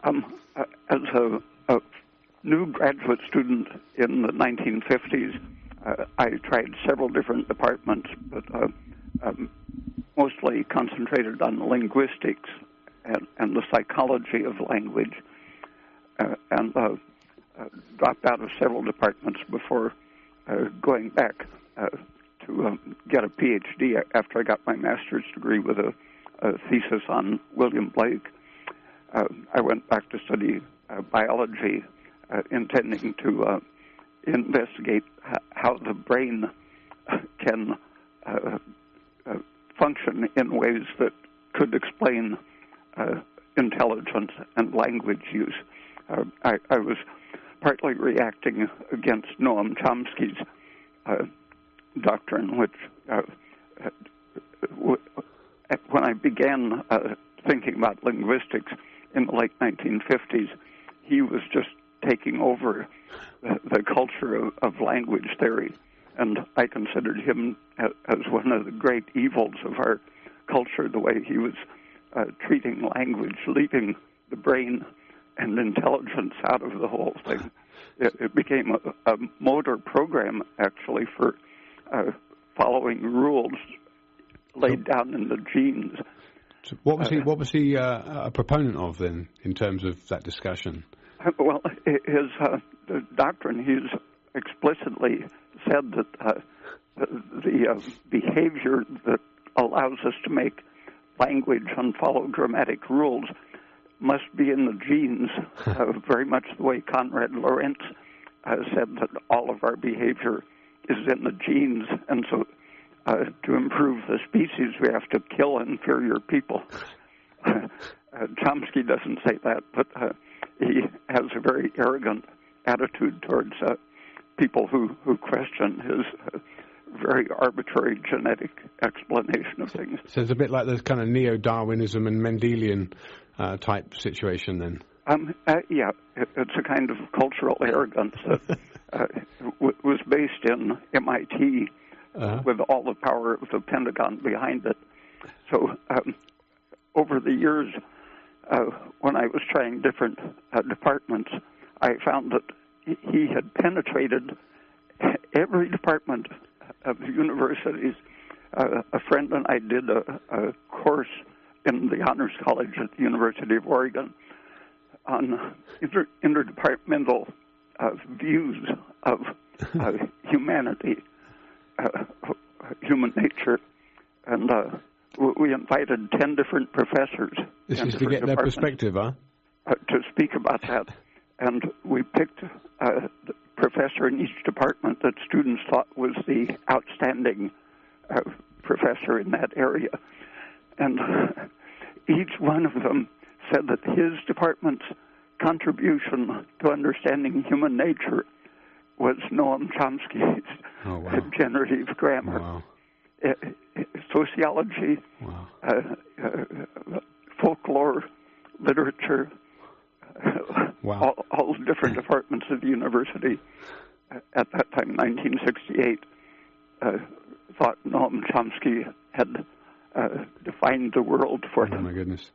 As a new graduate student in the 1950s, I tried several different departments, but mostly concentrated on linguistics and the psychology of language, and dropped out of several departments before going back to get a PhD after I got my master's degree with a thesis on William Blake. I went back to study biology, intending to investigate how the brain can function in ways that could explain intelligence and language use. I was partly reacting against Noam Chomsky's doctrine, which when I began thinking about linguistics in the late 1950s, he was just taking over the culture of language theory, and I considered him as one of the great evils of our culture, the way he was treating language, leaving the brain and intelligence out of the whole thing. It became a motor program, actually, for following rules laid down in the genes. So what was he a proponent of then, in terms of that discussion? Well, his doctrine, he's explicitly said that the behavior that allows us to make language and follow grammatic rules must be in the genes, very much the way Konrad Lorenz said that all of our behavior is in the genes, and so to improve the species, we have to kill inferior people. Chomsky doesn't say that, but he has a very arrogant attitude towards people who question his very arbitrary genetic explanation of things. So it's a bit like this kind of neo-Darwinism and Mendelian type situation then? Yeah, it's a kind of cultural arrogance that was based in MIT with all the power of the Pentagon behind it. So over the years, when I was trying different departments, I found that he had penetrated every department of the universities. A friend and I did a course in the Honors College at the University of Oregon on interdepartmental views of humanity, human nature, and we invited 10 different professors. This is to get their perspective, huh? To speak about that, and we picked the professor in each department that students thought was the outstanding professor in that area. And each one of them said that his department's contribution to understanding human nature was Noam Chomsky's generative grammar. Wow. Sociology, folklore, literature, all different departments of the university at that time, 1968, thought Noam Chomsky had defined the world for them. Oh, my goodness.